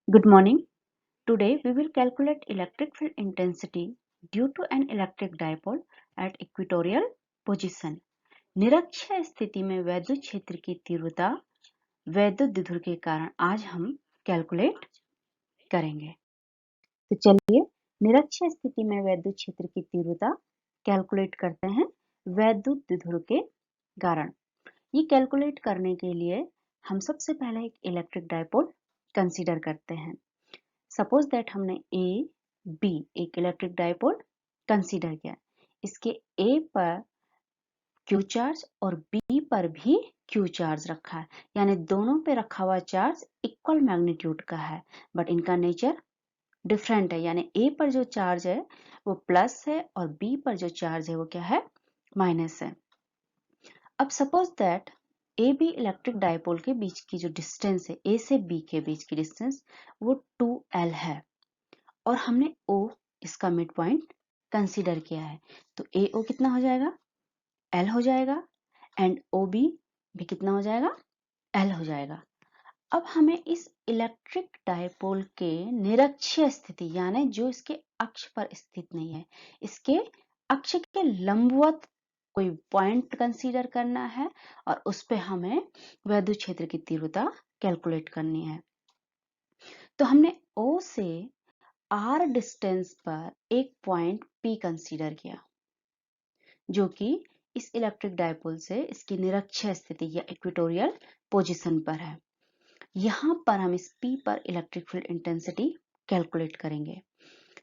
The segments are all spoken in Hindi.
Good morning. Today we will calculate electric field intensity due to an electric dipole at equatorial position. निरक्षीय स्थिति में वैद्युत क्षेत्र की तीव्रता वैद्युत द्विध्रुव के कारण आज हम कैलकुलेट करेंगे। तो चलिए निरक्षीय स्थिति में वैद्युत क्षेत्र की तीव्रता कैलकुलेट करते हैं वैद्युत द्विध्रुव के कारण। ये कैलकुलेट करने के लिए हम सबसे पहले एक इलेक्ट्रिक डायपोल कंसीडर करते हैं। सपोज दैट हमने ए बी एक इलेक्ट्रिक डायपोल कंसीडर किया। इसके ए पर क्यू चार्ज और बी पर भी क्यू चार्ज रखा है, यानी दोनों पे रखा हुआ चार्ज इक्वल मैग्नीट्यूड का है, बट इनका नेचर डिफरेंट है। यानी ए पर जो चार्ज है वो प्लस है और बी पर जो चार्ज है वो क्या है, माइनस है। अब suppose that A B electric dipole के बीच की जो डिस्टेंस है, ए से बी के बीच की डिस्टेंस वो 2L है और हमने O इसका मिड पॉइंट कंसीडर किया है। तो AO कितना हो जाएगा, L हो जाएगा, एंड OB भी कितना हो जाएगा, L हो जाएगा। अब हमें इस इलेक्ट्रिक डायपोल के निरक्षीय स्थिति यानी जो इसके अक्ष पर स्थित नहीं है, इसके अक्ष के लंबवत कोई पॉइंट कंसीडर करना है और उस पे हमें वैद्युत क्षेत्र की तीव्रता कैलकुलेट करनी है। तो हमने O से R डिस्टेंस पर एक पॉइंट P कंसीडर किया जो कि इस इलेक्ट्रिक डायपोल से इसकी निरक्षीय स्थिति या इक्वेटोरियल पोजीशन पर है। यहाँ पर हम इस P पर इलेक्ट्रिक फील्ड इंटेंसिटी कैलकुलेट करेंगे।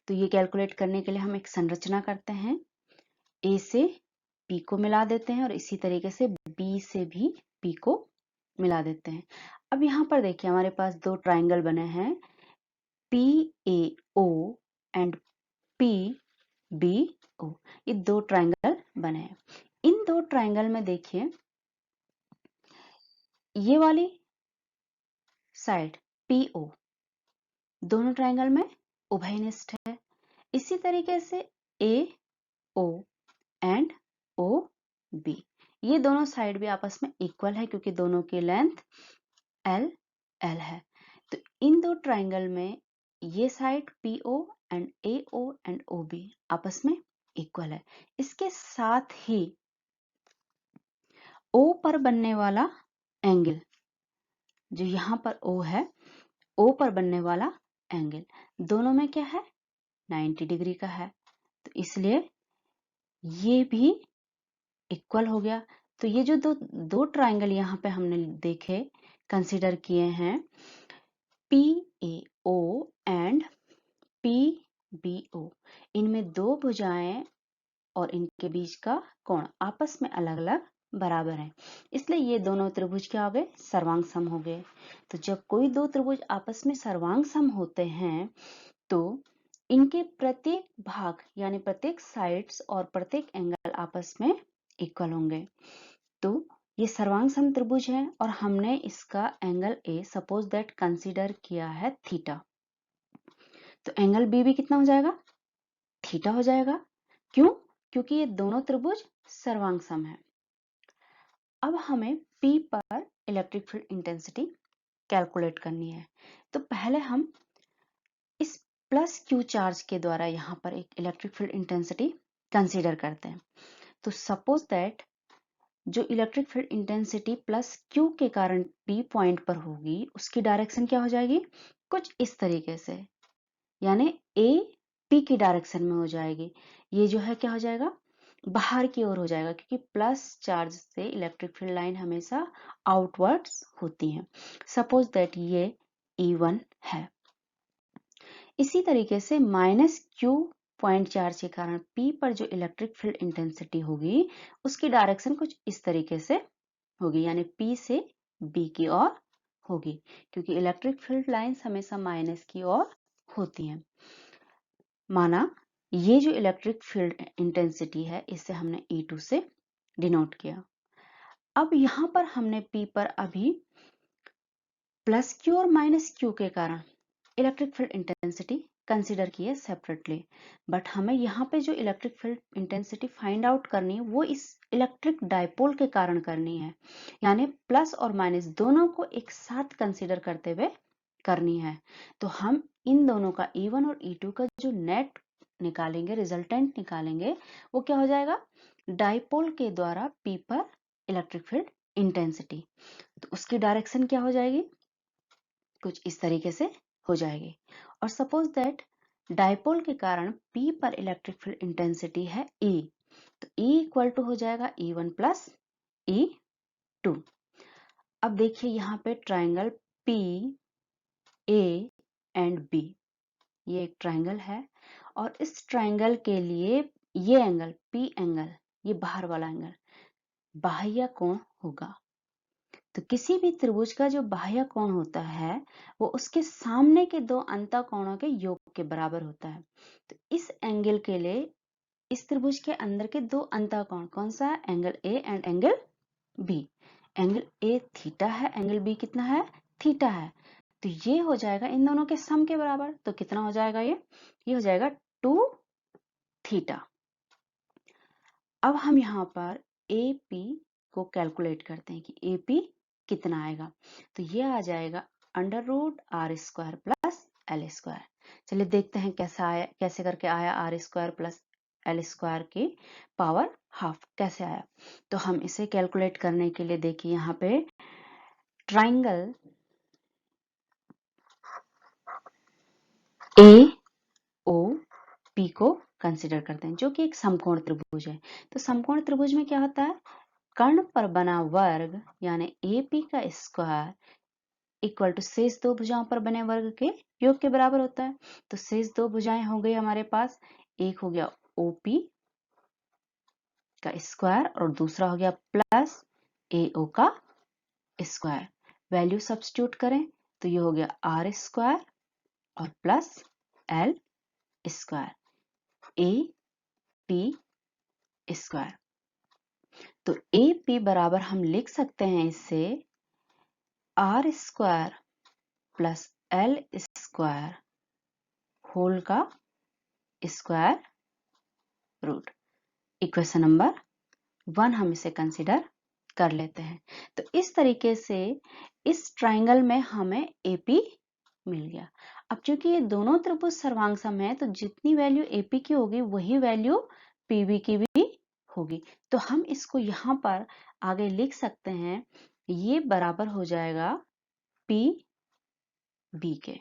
तो ये कैलकुलेट करने के लिए हम एक संरचना करते हैं। A से P को मिला देते हैं और इसी तरीके से B से भी P को मिला देते हैं। अब यहाँ पर देखिए हमारे पास दो ट्राइंगल बने हैं, PAO एंड PBO। ये दो ट्राइंगल बने हैं। इन दो ट्राइंगल में देखिए ये वाली साइड PO दोनों ट्राइंगल में उभयनिष्ठ है। इसी तरीके से AO एंड OB ये दोनों साइड भी आपस में इक्वल है क्योंकि दोनों की लेंथ L है। तो इन दो ट्राइंगल में ये side PO and AO and OB आपस में इक्वल है। इसके साथ ही O पर बनने वाला एंगल जो यहाँ पर O है, O पर बनने वाला एंगल दोनों में क्या है, 90 डिग्री का है। तो इसलिए ये भी इक्वल हो गया। तो ये जो दो ट्राइंगल यहाँ पे हमने देखे कंसीडर किए हैं, PAO एंड PBO, इनमें दो भुजाएं और इनके बीच का कोण आपस में अलग अलग बराबर है, इसलिए ये दोनों त्रिभुज क्या हो गए, सर्वांग सम हो गए। तो जब कोई दो त्रिभुज आपस में सर्वांग सम होते हैं तो इनके प्रत्येक भाग यानी प्रत्येक साइड्स और प्रत्येक एंगल आपस में इक्वल होंगे। तो ये सर्वांग सम त्रिभुज है और हमने इसका angle A suppose that consider किया है थीटा। तो एंगल B भी कितना हो जाएगा, थीटा हो जाएगा। क्यों, क्योंकि ये दोनों त्रिभुज सर्वांग सम है। अब हमें P पर इलेक्ट्रिक फील्ड इंटेंसिटी कैलकुलेट करनी है। तो पहले हम इस प्लस Q चार्ज के द्वारा यहाँ पर एक इलेक्ट्रिक फील्ड इंटेंसिटी कंसीडर करते हैं। तो सपोज दैट जो electric field intensity plus Q के कारण P पॉइंट पर होगी उसकी डायरेक्शन क्या हो जाएगी, कुछ इस तरीके से, यानी A P की डायरेक्शन में हो जाएगी। ये जो है क्या हो जाएगा, बाहर की ओर हो जाएगा क्योंकि प्लस चार्ज से इलेक्ट्रिक फील्ड लाइन हमेशा आउटवर्ड्स होती हैं। सपोज दैट ये E1 है। इसी तरीके से माइनस Q पॉइंट चार्ज के कारण P पर जो इलेक्ट्रिक फील्ड इंटेंसिटी होगी उसकी डायरेक्शन कुछ इस तरीके से होगी, यानी P से B की ओर होगी क्योंकि इलेक्ट्रिक फील्ड लाइंस हमेशा माइनस की ओर होती हैं। माना ये जो इलेक्ट्रिक फील्ड इंटेंसिटी है इसे हमने E2 से डिनोट किया। अब यहाँ पर हमने P पर अभी प्लस Q और माइनस Q के कारण इलेक्ट्रिक फील्ड इंटेंसिटी कंसीडर की है सेपरेटली, बट हमें यहाँ पे जो electric field intensity find out करनी है वो इस इलेक्ट्रिक डायपोल के कारण करनी है, यानी प्लस और माइनस दोनों को एक साथ कंसीडर करते हुए करनी है। तो हम इन दोनों का E1 और E2 का जो नेट निकालेंगे, रिजल्टेंट निकालेंगे, वो क्या हो जाएगा? डाइपोल के द्वारा P पर इलेक्ट्रिक फील्ड इंटेंसिटी। तो उसकी डायरेक्शन क्या हो जाएगी? कुछ इस तरीके से हो जाएगी। और सपोज दैट डाइपोल के कारण P पर इलेक्ट्रिक फील्ड इंटेंसिटी है E, तो E इक्वल टू हो जाएगा E1 प्लस E2। अब देखिए यहाँ पे triangle P A and B, ये एक ट्राइंगल है और इस ट्राइंगल के लिए ये एंगल P एंगल, ये बाहर वाला एंगल बाह्य कोण होगा। तो किसी भी त्रिभुज का जो बाह्य कोण होता है वो उसके सामने के दो अंतःकोणों के योग के बराबर होता है। तो इस एंगल के लिए इस त्रिभुज के अंदर के दो अंतःकोण कौन सा है? Angle A and angle B. Angle A theta है, एंगल बी कितना है? थीटा है। तो ये हो जाएगा इन दोनों के सम के बराबर। तो कितना हो जाएगा? ये हो जाएगा 2 थीटा। अब हम यहाँ पर AP को कैलकुलेट करते हैं कि AP कितना आएगा। तो ये आ जाएगा √r² प्लस L²। चलिए देखते हैं कैसा आया, कैसे करके आया r² प्लस L² की पावर हाफ कैसे आया। तो हम इसे कैलकुलेट करने के लिए देखिए यहाँ पे ट्राइंगल AOP को कंसिडर करते हैं, जो कि एक समकोण त्रिभुज है। तो समकोण त्रिभुज में क्या होता है? कर्ण पर बना वर्ग यानी AP का स्क्वायर इक्वल टू शेष दो भुजाओं पर बने वर्ग के योग के बराबर होता है। तो शेष दो भुजाएं हो गई हमारे पास, एक हो गया OP का स्क्वायर और दूसरा हो गया प्लस AO का स्क्वायर। वैल्यू सब्स्टिट्यूट करें तो ये हो गया r² और प्लस L² AP²। तो AP बराबर हम लिख सकते हैं इससे r² प्लस L² होल का स्क्वायर रूट। इक्वेशन नंबर 1 हम इसे कंसिडर कर लेते हैं। तो इस तरीके से इस ट्राइंगल में हमें AP मिल गया। अब चूंकि ये दोनों त्रिभुज सर्वांग है तो जितनी वैल्यू AP की होगी वही वैल्यू PB की भी होगी। तो हम इसको यहाँ पर आगे लिख सकते हैं, ये बराबर हो जाएगा PB के।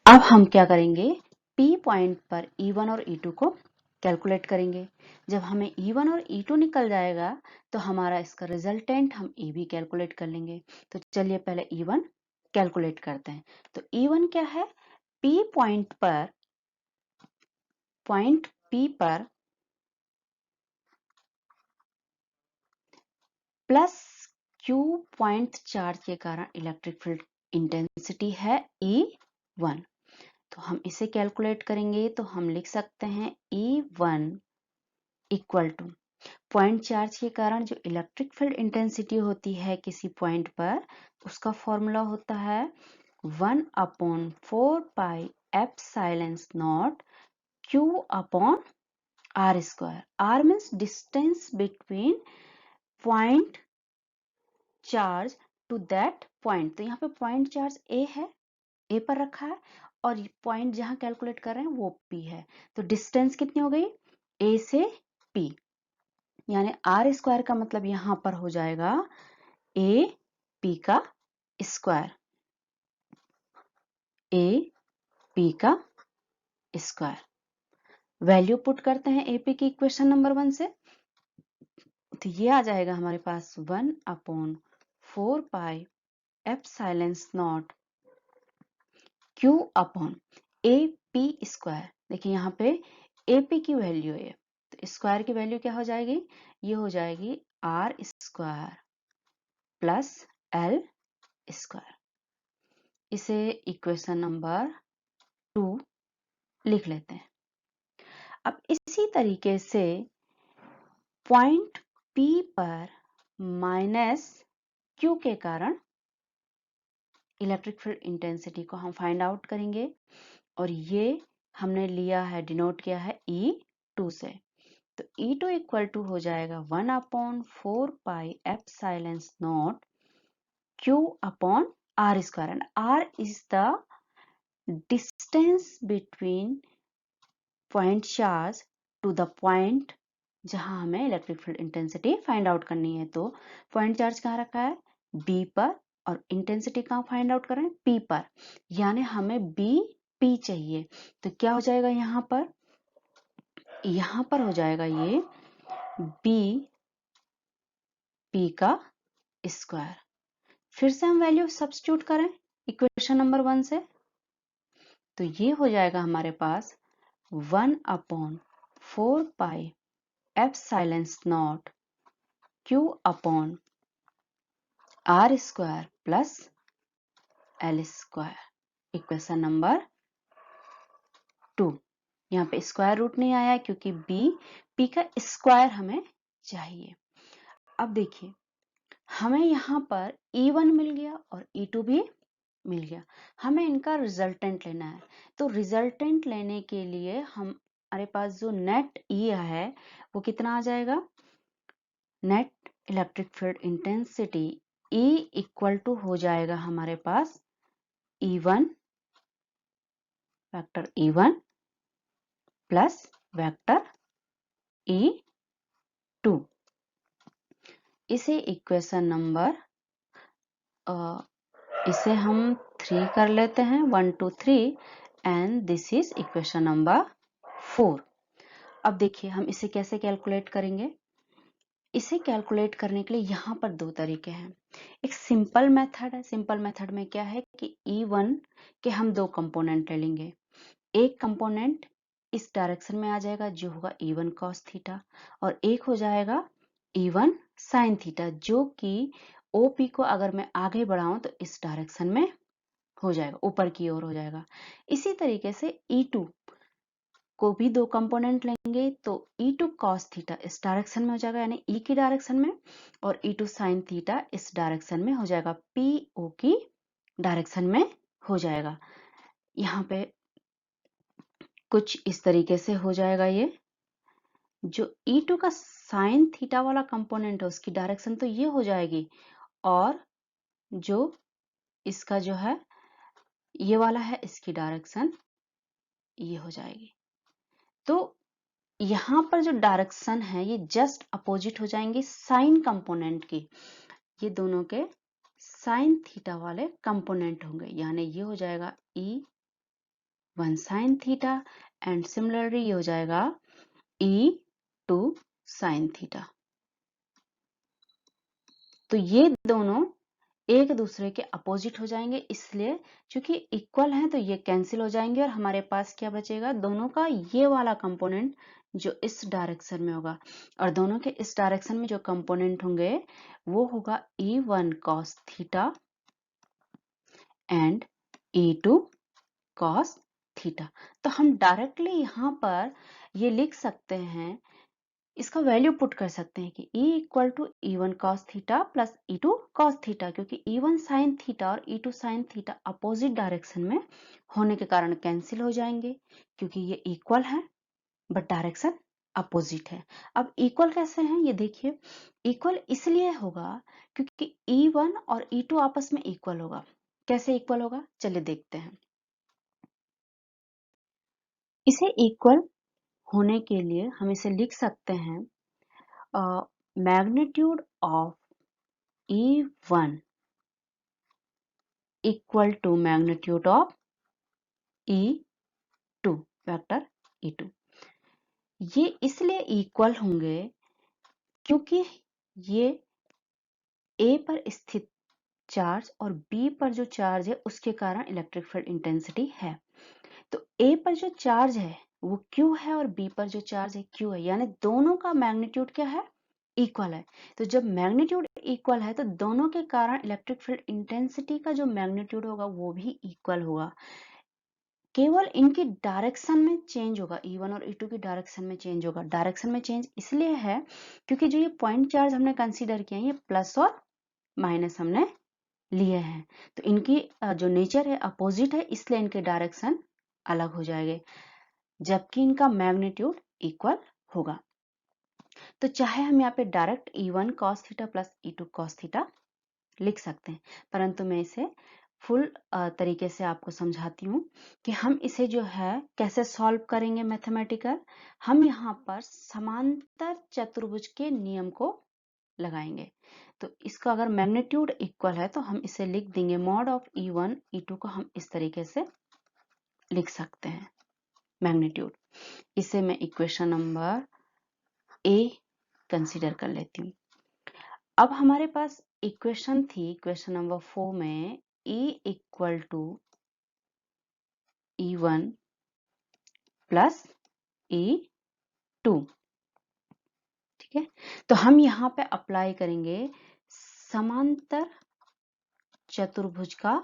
अब हम क्या करेंगे? P पॉइंट पर E1 और E2 को कैलकुलेट करेंगे। जब हमें E1 और E2 निकल जाएगा तो हमारा इसका रिजल्टेंट हम AB कैलकुलेट कर लेंगे। तो चलिए पहले E1 कैलकुलेट करते हैं। तो E1 क्या है? P पॉइंट P पर प्लस Q पॉइंट चार्ज के कारण इलेक्ट्रिक फील्ड इंटेंसिटी है E1। तो हम इसे कैलकुलेट करेंगे तो हम लिख सकते हैं E1 equal two point charge के कारण जो इलेक्ट्रिक फील्ड इंटेंसिटी होती है किसी पॉइंट पर, उसका फॉर्मूला होता है 1/4 pi epsilon naught Q upon r²। R means distance between point charge to that point. तो यहाँ पे पॉइंट चार्ज A है, A पर रखा है, और पॉइंट जहां कैलकुलेट कर रहे हैं वो P है। तो डिस्टेंस कितनी हो गई? A से P, यानी r² का मतलब यहां पर हो जाएगा AP का स्क्वायर, AP का स्क्वायर। वैल्यू पुट करते हैं AP की इक्वेशन नंबर 1 से, तो ये आ जाएगा हमारे पास 1/4 pi epsilon naught Q upon AP²। देखिए यहाँ पे AP की वैल्यू है, तो स्क्वायर की वैल्यू क्या हो जाएगी? ये हो जाएगी r² प्लस L²। इसे इक्वेशन नंबर 2 लिख लेते हैं। अब इसी तरीके से पॉइंट P पर माइनस Q के कारण इलेक्ट्रिक फील्ड इंटेंसिटी को हम फाइंड आउट करेंगे, और ये हमने लिया है, डिनोट किया है E2 से। तो E2 इक्वल टू हो जाएगा 1/4 pi epsilon naught Q upon R square, and R is the distance between point charge to the point जहां हमें electric field intensity find out करनी है। तो पॉइंट चार्ज कहाँ रखा है? B पर, और इंटेंसिटी कहाँ फाइंड आउट कर रहे हैं? P पर, यानी हमें B P चाहिए। तो क्या हो जाएगा यहाँ पर? यहाँ पर हो जाएगा ये B P का स्क्वायर। फिर से हम वैल्यू सब्स्टिट्यूट करें इक्वेशन नंबर 1 से, तो ये हो जाएगा हमारे पास 1/4 pi epsilon naught Q upon R square plus L square, equation number 2। यहाँ पे स्क्वायर रूट नहीं आया क्योंकि P का स्क्वायर हमें चाहिए। अब देखिए, हमें यहाँ पर E1 मिल गया और E2 भी मिल गया। हमें इनका रिजल्टेंट लेना है। तो रिजल्टेंट लेने के लिए हमारे पास जो नेट E है वो कितना आ जाएगा? Net electric field intensity E equal to हो जाएगा हमारे पास E1 vector E1 plus vector E2। इसे इक्वेशन नंबर इसे हम 3 कर लेते हैं, 1 2 3, and this is equation number 4। अब देखिए हम इसे कैसे कैलकुलेट करेंगे। इसे कैलकुलेट करने के लिए यहाँ पर दो तरीके हैं। एक सिंपल मेथड है। सिंपल मेथड में क्या है कि E1 के हम दो कंपोनेंट ले लेंगे। एक कंपोनेंट इस डायरेक्शन में आ जाएगा जो होगा E1 cos थीटा, और एक हो जाएगा E1 sin थीटा, जो कि OP को अगर मैं आगे बढ़ाऊं तो इस डायरेक्शन में हो जाएगा, ऊपर की ओर हो जाएगा। इसी तरीके से E2 को भी दो कंपोनेंट लेंगे, तो E2 cos थीटा इस डायरेक्शन में हो जाएगा यानी E की डायरेक्शन में, और E2 sin थीटा इस डायरेक्शन में हो जाएगा, PO की डायरेक्शन में हो जाएगा। यहाँ पे कुछ इस तरीके से हो जाएगा। ये जो E2 का sin थीटा वाला कंपोनेंट है उसकी डायरेक्शन तो ये हो जाएगी, और जो इसका जो है ये वाला है इसकी डायरेक्शन ये हो जाएगी। तो यहाँ पर जो डायरेक्शन है ये जस्ट अपोजिट हो जाएंगे साइन कंपोनेंट की। ये दोनों के साइन थीटा वाले कंपोनेंट होंगे, यानी ये हो जाएगा E1 sine theta, and similarly ये हो जाएगा E2 साइन थीटा। तो ये दोनों एक दूसरे के अपोजिट हो जाएंगे, इसलिए क्योंकि इक्वल हैं तो ये कैंसिल हो जाएंगे, और हमारे पास क्या बचेगा? दोनों का ये वाला कंपोनेंट जो इस डायरेक्शन में होगा, और दोनों के इस डायरेक्शन में जो कंपोनेंट होंगे वो होगा E1 cos theta and E2 cos theta. तो हम डायरेक्टली यहाँ पर ये लिख सकते हैं, इसका वैल्यू पुट कर सकते हैं कि E equal to E1 cos theta plus E2 cos theta, क्योंकि E1 sin थीटा और E2 sin theta opposite direction में होने के कारण कैंसिल हो जाएंगे, क्योंकि ये इक्वल है बट डायरेक्शन अपोजिट है। अब इक्वल कैसे हैं ये देखिए। इक्वल इसलिए होगा क्योंकि E1 और E2 आपस में इक्वल होगा। कैसे इक्वल होगा चलिए देखते हैं। इसे इक्वल होने के लिए हम इसे लिख सकते हैं magnitude of E1 equal to magnitude of E2 vector E2। ये इसलिए इक्वल होंगे क्योंकि ये A पर स्थित चार्ज और B पर जो चार्ज है उसके कारण इलेक्ट्रिक फील्ड इंटेंसिटी है। तो A पर जो चार्ज है वो Q है और B पर जो चार्ज है Q है, यानी दोनों का मैग्नीट्यूड क्या है? इक्वल है। तो जब मैग्नीट्यूड इक्वल है तो दोनों के कारण इलेक्ट्रिक फील्ड इंटेंसिटी का जो मैग्नीट्यूड होगा वो भी इक्वल होगा। केवल इनकी डायरेक्शन में चेंज होगा, E1 और E2 की डायरेक्शन में चेंज होगा। डायरेक्शन में चेंज इसलिए है क्योंकि जो ये पॉइंट चार्ज हमने कंसीडर किया है ये प्लस और माइनस हमने लिए हैं, तो इनकी जो नेचर है अपोजिट है, इसलिए इनके डायरेक्शन अलग हो जाएंगे, जबकि इनका मैग्नीट्यूड इक्वल होगा। तो चाहे हम यहाँ पे direct E1 cos theta plus E2 cos theta लिख सकते हैं, परंतु मैं इसे फुल तरीके से आपको समझाती हूँ कि हम इसे जो है कैसे सॉल्व करेंगे मैथमेटिकल। हम यहाँ पर समांतर चतुर्भुज के नियम को लगाएंगे। तो इसका अगर मैग्नीट्यूड इक्वल है तो हम इसे लिख देंगे मॉड ऑफ E1 E2 को हम इस तरीके से लिख सकते हैं मैग्नीट्यूड। इसे मैं इक्वेशन नंबर ए कंसीडर कर लेती हूँ। अब हमारे पास इक्वेशन थी इक्वेशन नंबर 4 में E equal to E1 plus E2, ठीक है। तो हम यहाँ पे अप्लाई करेंगे समांतर चतुर्भुज का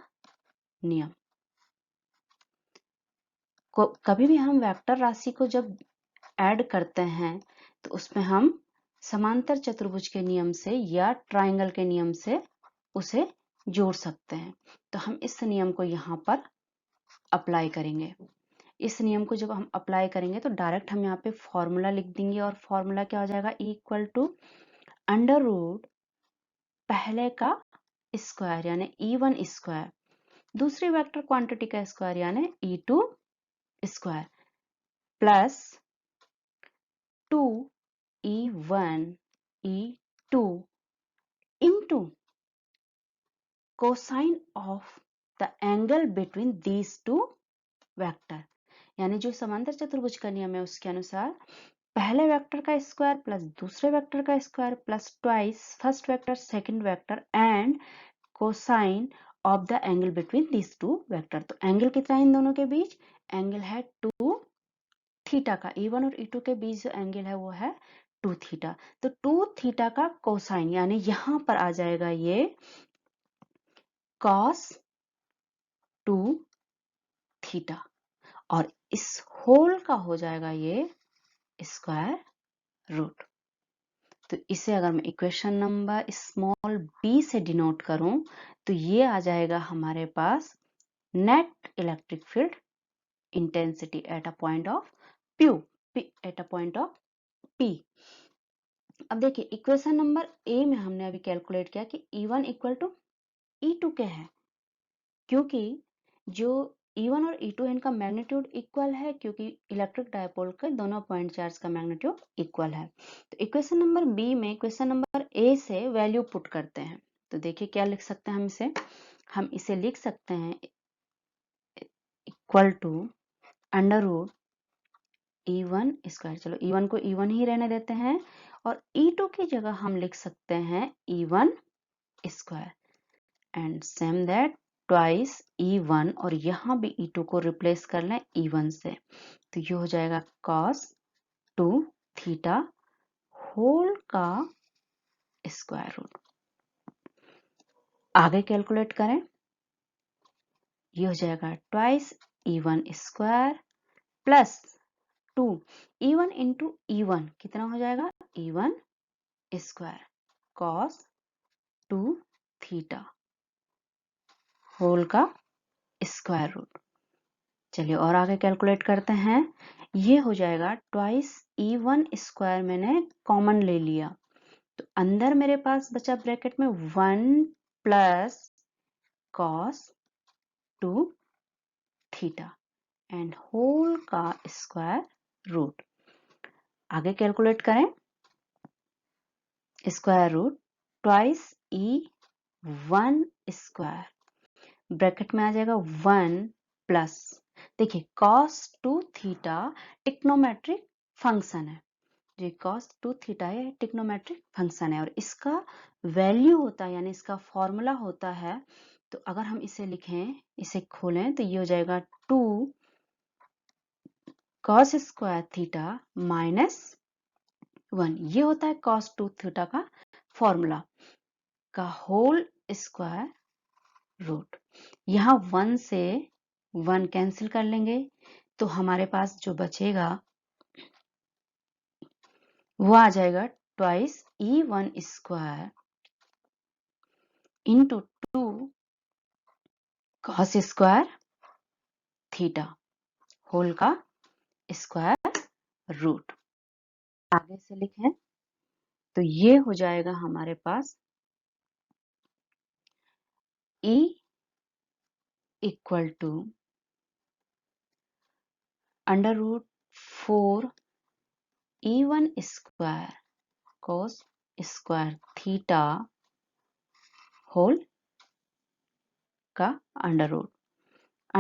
नियम। कभी भी हम वेक्टर राशि को जब ऐड करते हैं तो उसमें हम समांतर चतुर्भुज के नियम से या ट्रायंगल के नियम से उसे जोड़ सकते हैं। तो हम इस नियम को यहाँ पर अप्लाई करेंगे। इस नियम को जब हम अप्लाई करेंगे तो डायरेक्ट हम यहाँ पे फॉर्मूला लिख देंगे और फॉर्मूला क्या हो जाएगा E equal to under root पहले का स्क्वायर यानी E1 स्क्वायर, दूसरी वेक्टर क्वांटिटी का स्क्वायर यानी E2 square plus 2E1 E2 into cosine of the angle between these two vector. यानी जो समांतर चतुर्भुज का नियम है उसके अनुसार पहले वेक्टर का स्क्वायर प्लस दूसरे वेक्टर का square plus twice first vector second vector and cosine of the angle between this two vector. तो एंगल कितना है इन दोनों के बीच? एंगल है 2 थीटा का। E1 और E2 के बीच जो एंगल है वो है 2 थीटा। तो 2 थीटा का कोसाइन यानी यहां पर आ जाएगा ये cos 2 थीटा और इस होल का हो जाएगा ये स्क्वायर रूट। तो इसे अगर मैं इक्वेशन नंबर स्मॉल b से डिनोट करूं तो ये आ जाएगा हमारे पास net electric field intensity at a point of P। अब देखिए इक्वेशन नंबर ए में हमने अभी कैलकुलेट किया कि E1 इक्वल टू E2 के है, क्योंकि जो E1 और E2 है इनका मैग्नीट्यूड इक्वल है, क्योंकि इलेक्ट्रिक डायपोल के दोनों पॉइंट चार्ज का मैग्नीट्यूड इक्वल है। तो इक्वेशन नंबर बी में इक्वेशन नंबर ए से वैल्यू पुट करते हैं। तो देखिए क्या लिख सकते हैं हम इसे लिख सकते हैं equal to under root E1 square. चलो E1 को E1 ही रहने देते हैं और E2 की जगह हम लिख सकते हैं E1 square and same that twice E1 और यहाँ भी E2 को रिप्लेस कर लें E1 से। तो ये हो जाएगा cos 2 थीटा होल का स्क्वायर रूट। आगे कैलकुलेट करें, ये हो जाएगा twice E1 square plus 2 E1 into E1 कितना हो जाएगा E1 square cos 2 theta whole का स्क्वायर रूट। चलिए और आगे कैलकुलेट करते हैं। ये हो जाएगा ट्वाइस E1 स्क्वायर मैंने कॉमन ले लिया तो अंदर मेरे पास बचा ब्रैकेट में 1 plus cos 2 theta and whole का स्क्वायर रूट। आगे कैलकुलेट करें, square root twice E1 square bracket में आ जाएगा 1 प्लस, देखिए cos 2 थीटा टिक्नोमेट्रिक फंक्शन है। जो cos 2 थीटा है टिक्नोमेट्रिक फंक्शन है और इसका वैल्यू होता है यानी इसका फॉर्मूला होता है। तो अगर हम इसे लिखें, इसे खोलें तो ये हो जाएगा 2 cos स्क्वायर थीटा माइनस 1। ये होता है cos 2 थीटा का फॉर्मूला का होल स्क्वायर रूट। यहाँ 1 से 1 कैंसिल कर लेंगे तो हमारे पास जो बचेगा वो आ जाएगा twice E1 square into 2 cos square theta whole का स्क्वायर रूट। आगे से लिखें तो ये हो जाएगा हमारे पास E equal to under root 4 E1 square cos square theta whole का अंडर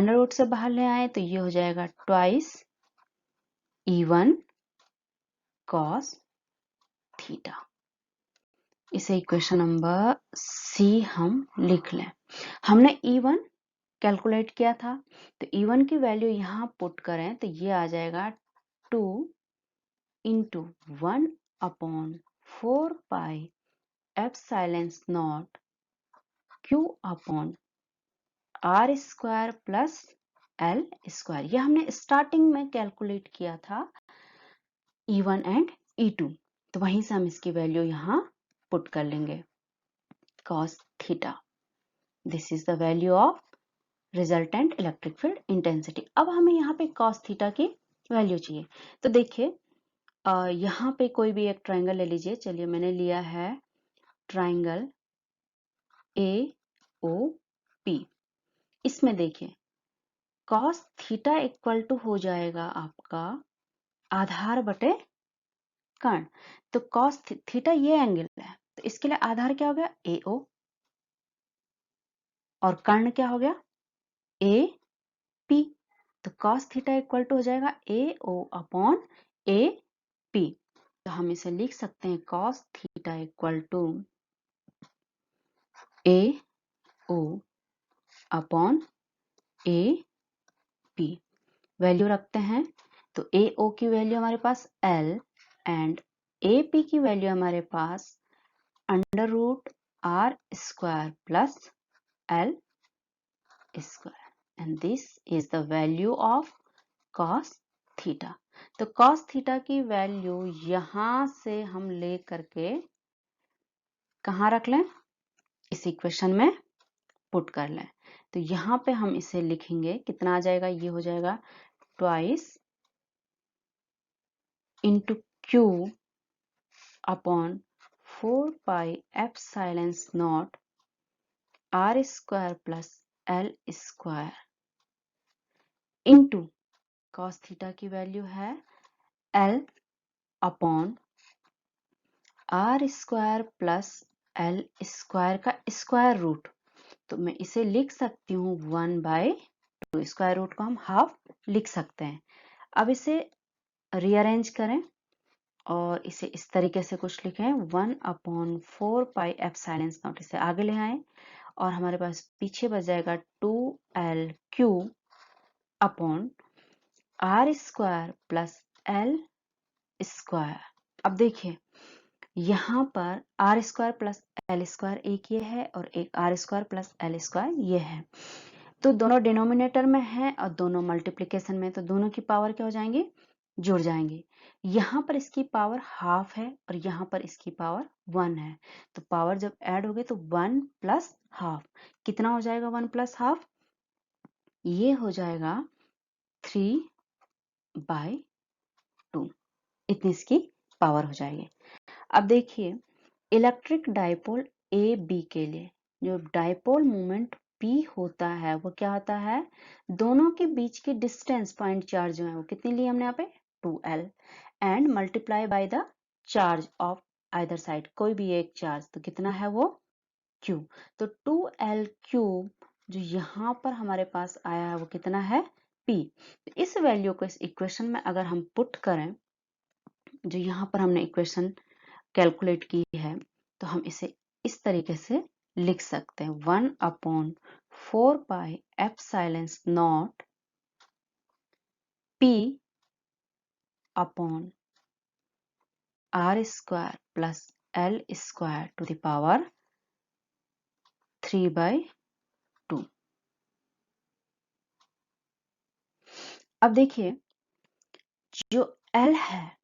रूट से बाहर ले आए तो ये हो जाएगा ट्वाइस E1 cos थीटा। इसे इक्वेशन नंबर सी हम लिख लें। हमने E1 कैलकुलेट किया था तो E1 की वैल्यू यहाँ पुट करें तो ये आ जाएगा 2 into 1/4 pi epsilon naught Q upon R square plus L square. ये हमने स्टार्टिंग में कैलकुलेट किया था E1 एंड E2 तो वहीं से हम इसकी वैल्यू यहाँ पुट कर लेंगे cos theta. This is the value of resultant electric field intensity. अब हमें यहाँ पे cos थीटा की वैल्यू चाहिए तो देखिए यहाँ पे कोई भी एक ट्राइंगल ले लीजिए। चलिए मैंने लिया है ट्राइंगल AOP। इसमें देखिए cos थीटा इक्वल टू हो जाएगा आपका आधार बटे कर्ण। तो cos थीटा ये एंगल है तो इसके लिए आधार क्या हो गया AO और कर्ण क्या हो गया AP। तो cos थीटा इक्वल टू हो जाएगा AO अपॉन AP। तो हम इसे लिख सकते हैं cos theta equal to AO upon AP। Value रखते हैं तो AO की वैल्यू हमारे पास L एंड AP की वैल्यू हमारे पास under root R square plus L square and this is the value of cos theta. तो cos थीटा की वैल्यू यहां से हम ले करके कहाँ रख लें इस इक्वेशन में पुट कर लें। तो यहाँ पे हम इसे लिखेंगे कितना आ जाएगा ये हो जाएगा twice into Q upon 4 pi epsilon not R square plus L square into cos theta की वैल्यू है L upon R square plus L square का स्क्वायर रूट। तो मैं इसे लिख सकती हूँ 1/2। स्क्वायर रूट को हम हाफ लिख सकते हैं। अब इसे रीअरेंज करें और इसे इस तरीके से कुछ लिखें 1/4 पाई एप्सिलॉन नॉट। इसे आगे ले आए और हमारे पास पीछे बच जाएगा 2LQ upon R square plus L square. अब देखिए यहाँ पर R square plus L square एक ये है और एक R square plus L square ये है। तो दोनों डिनोमिनेटर में है और दोनों मल्टीप्लिकेशन में तो दोनों की पावर क्या हो जाएंगे जुड़ जाएंगे। यहाँ पर इसकी पावर हाफ है और यहाँ पर इसकी पावर 1 है तो पावर जब ऐड हो गए तो 1 प्लस हाफ कितना हो जाएगा 1 प्लस हाफ ये हो जाएगा 3/2। इतनी इसकी पावर हो जाएगी। अब देखिए इलेक्ट्रिक डाइपोल ए बी के लिए जो डाइपोल मोमेंट P होता है वो क्या होता है दोनों के बीच की डिस्टेंस पॉइंट चार्ज जो है वो कितनी ली हमने यहाँ पे 2L and multiply by the charge of either side कोई भी एक चार्ज तो कितना है वो Q। तो 2L क्यूब जो यहाँ पर हमारे पास आया है वो कितना है P। तो इस वैल्यू को इस इक्वेशन में अगर हम पुट करें जो यहाँ पर हमने इक्वेशन कैलकुलेट की है तो हम इसे इस तरीके से लिख सकते हैं 1/4 pi epsilon naught P upon R square plus L square to the power 3/2। अब देखिए जो L है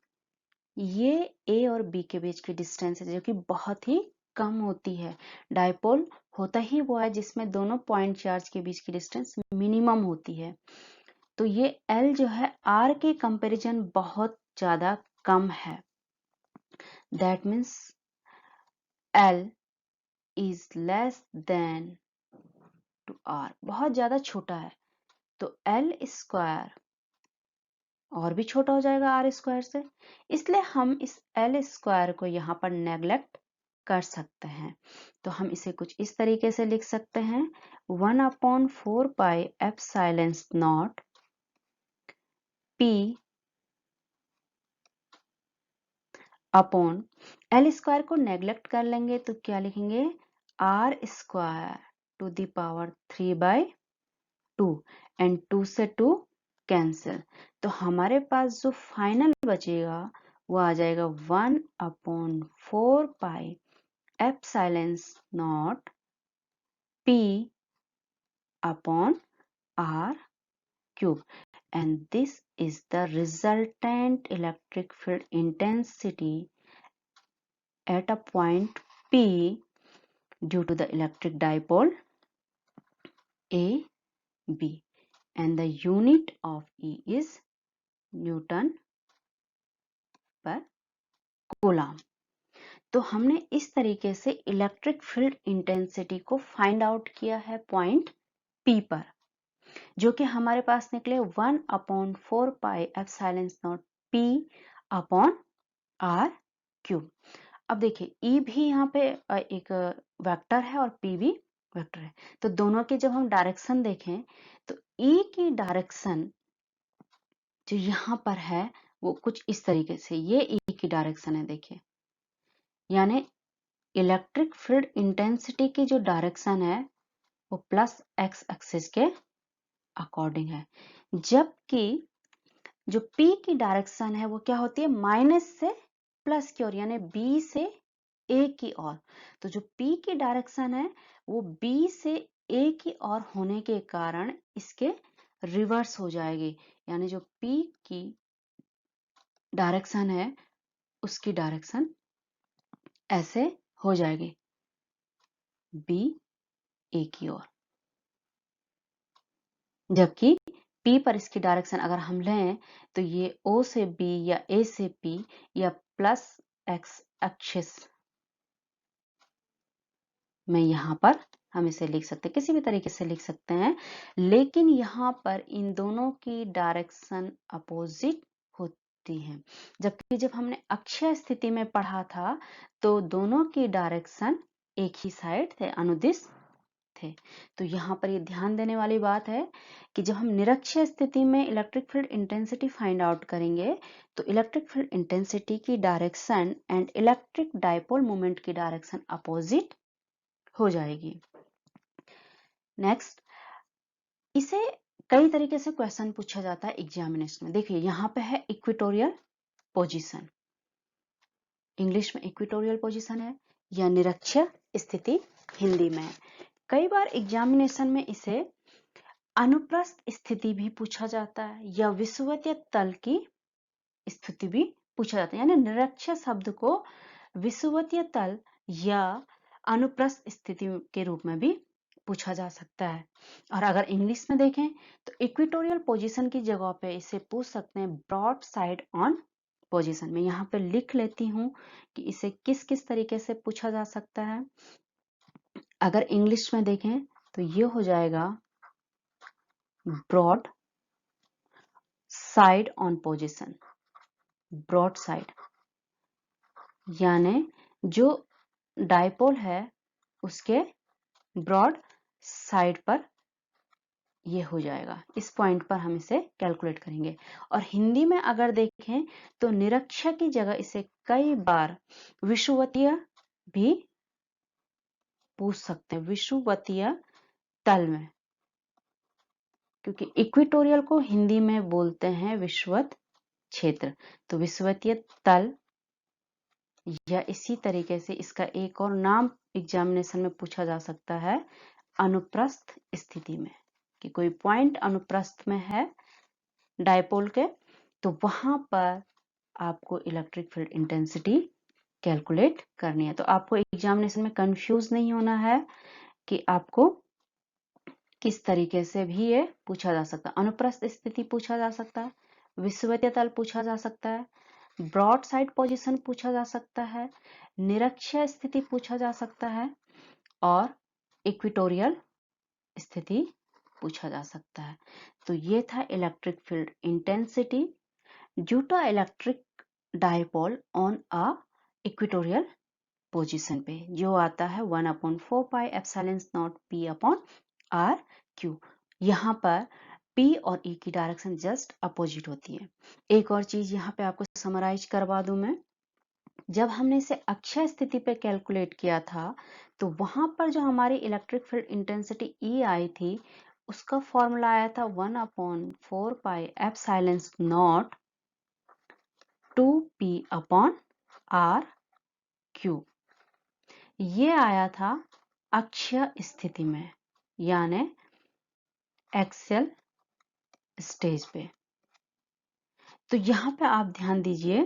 ये A और B के बीच की डिस्टेंस है जो कि बहुत ही कम होती है। डाइपोल होता ही वो है जिसमें दोनों पॉइंट चार्ज के बीच की डिस्टेंस मिनिमम होती है। तो ये L जो है R के कंपैरिजन बहुत ज्यादा कम है। That means L is less than r बहुत ज्यादा छोटा है, तो l स्क्वायर और भी छोटा हो जाएगा r स्क्वायर से, इसलिए हम इस l स्क्वायर को यहाँ पर नेग्लेक्ट कर सकते हैं। तो हम इसे कुछ इस तरीके से लिख सकते हैं 1/4 pi epsilon naught p upon l square को नेग्लेक्ट कर लेंगे तो क्या लिखेंगे r square to the power 3/2 and 2 से 2 कैंसिल, तो हमारे पास जो फाइनल बचेगा वो आ जाएगा 1/4 pi epsilon naught p upon r cube, and this is the resultant electric field intensity at a point P due to the electric dipole A B, and the unit of E is Newton per coulomb। तो हमने इस तरीके से इलेक्ट्रिक फील्ड इंटेंसिटी को फाइंड आउट किया है पॉइंट P पर, जो कि हमारे पास निकले 1/4 pi epsilon naught P upon R cube. अब देखिए E भी यहाँ पे एक वेक्टर है और P भी वेक्टर है, तो दोनों के जब हम डायरेक्शन देखें तो E की डायरेक्शन जो यहाँ पर है वो कुछ इस तरीके से, ये E की डायरेक्शन है देखिए, यानी इलेक्ट्रिक फील्ड इंटेंसिटी की जो डायरेक्शन है वो प्लस एक्स एक्सिस के अकॉर्डिंग है, जबकि जो P की डायरेक्शन है वो क्या होती है माइनस से प्लस की ओर, यानी B से A की ओर। तो जो P की डायरेक्शन है वो B से A की ओर होने के कारण इसके रिवर्स हो जाएगी, यानी जो P की डायरेक्शन है उसकी डायरेक्शन ऐसे हो जाएगी B A की ओर, जबकि P पर इसकी डायरेक्शन अगर हम लें तो ये O से B या A से P या प्लस एक्स एक्सिस में यहाँ पर हम इसे लिख सकते हैं, किसी भी तरीके से लिख सकते हैं, लेकिन यहाँ पर इन दोनों की डायरेक्शन अपोजिट होती है, जबकि जब हमने अक्षीय स्थिति में पढ़ा था तो दोनों की डायरेक्शन एक ही साइड थे, अनुदिश थे। तो यहाँ पर ये ध्यान देने वाली बात है कि जब हम निरक्षीय स्थिति में electric field intensity find out करेंगे तो इलेक्ट्रिक फील्ड इंटेंसिटी की direction and electric dipole moment की डायरेक्शन अपोजिट हो जाएगी। नेक्स्ट, इसे कई तरीके से क्वेश्चन पूछा जाता है एग्जामिनेशन में। देखिए यहाँ पे है इक्वेटोरियल पोजीशन, इंग्लिश में इक्वेटोरियल पोजीशन है या निरक्षीय स्थिति हिंदी में। कई बार एग्जामिनेशन में इसे अनुप्रस्थ स्थिति भी पूछा जाता है या विषुवतीय तल की स्थिति भी पूछा जाता है, यानी निरक्षीय शब्द को विषुवतीय तल या अनुप्रस्थ स्थिति के रूप में भी पूछा जा सकता है। और अगर इंग्लिश में देखें तो इक्वेटोरियल पोजीशन की जगह पे इसे पूछ सकते हैं ब्रॉड साइड ऑन पोजीशन। में यहाँ पे लिख लेती हूँ कि इसे किस किस तरीके से पूछा जा सकता है। अगर इंग्लिश में देखें तो ये हो जाएगा broad side on position, broad side यानी जो डायपोल है उसके ब्रॉड साइड पर ये हो जाएगा। इस पॉइंट पर हम इसे कैलकुलेट करेंगे। और हिंदी में अगर देखें तो निरक्षीय की जगह इसे कई बार विषुवतीय भी पूछ सकते हैं, विषुवतीय तल में, क्योंकि इक्वेटोरियल को हिंदी में बोलते हैं विषुवत क्षेत्र। तो विषुवतीय तल या इसी तरीके से इसका एक और नाम एग्जामिनेशन में पूछा जा सकता है अनुप्रस्थ स्थिति में, कि कोई पॉइंट अनुप्रस्थ में है डायपोल के, तो वहां पर आपको इलेक्ट्रिक फील्ड इंटेंसिटी कैलकुलेट करनी है। तो आपको एग्जामिनेशन में कंफ्यूज नहीं होना है कि आपको किस तरीके से भी ये पूछा जा सकता है। अनुप्रस्थ स्थिति पूछा जा सकता है, विषुवतीय तल पूछा जा सकता है, ब्रॉड साइड पोजीशन पूछा जा सकता है, निरक्षीय स्थिति पूछा जा सकता है और इक्वेटोरियल स्थिति पूछा जा सकता है। तो ये था electric field intensity due to electric dipole on a equatorial position पे, जो आता है 1/4 pi epsilon naught P upon r cube. यहाँ पर P और E की डायरेक्शन जस्ट अपोजिट होती है। एक और चीज यहाँ पे आपको समराइज करवा दूं मैं, जब हमने इसे अक्षय स्थिति पे कैलकुलेट किया था तो वहां पर जो हमारी इलेक्ट्रिक फील्ड इंटेंसिटी E आई थी उसका फॉर्मूला आया था 1/4 pi epsilon naught 2P upon r cube. ये आया था अक्षय स्थिति में, यानी एक्सियल स्टेज पे। तो यहाँ पे आप ध्यान दीजिए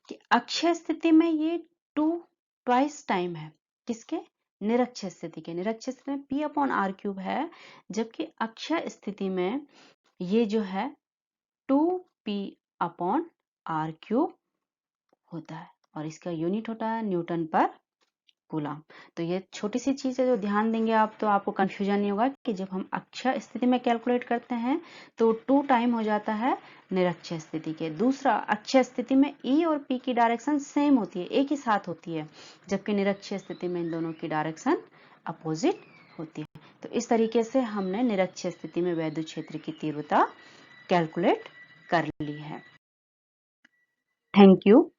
कि अक्षय स्थिति में ये ट्वाइस टाइम है किसके, निरक्षय स्थिति के। निरक्षय स्थिति में P अपॉन आर क्यूब है, जबकि अक्षय स्थिति में ये जो है 2P अपॉन आर क्यूब होता है और इसका यूनिट होता है न्यूटन पर कूलम। तो ये छोटी सी चीज है जो ध्यान देंगे आप तो आपको कंफ्यूजन नहीं होगा कि जब हम अक्षय स्थिति में कैलकुलेट करते हैं तो 2 टाइम हो जाता है निरक्षय स्थिति के। दूसरा, अक्षय स्थिति में E और P की डायरेक्शन सेम होती है, एक ही साथ होती है, जबकि निरक्षय स्थिति में इन दोनों की डायरेक्शन अपोजिट होती है। तो इस तरीके से हमने निरक्षय स्थिति में वैद्युत क्षेत्र की तीव्रता कैलकुलेट कर ली है। Thank you.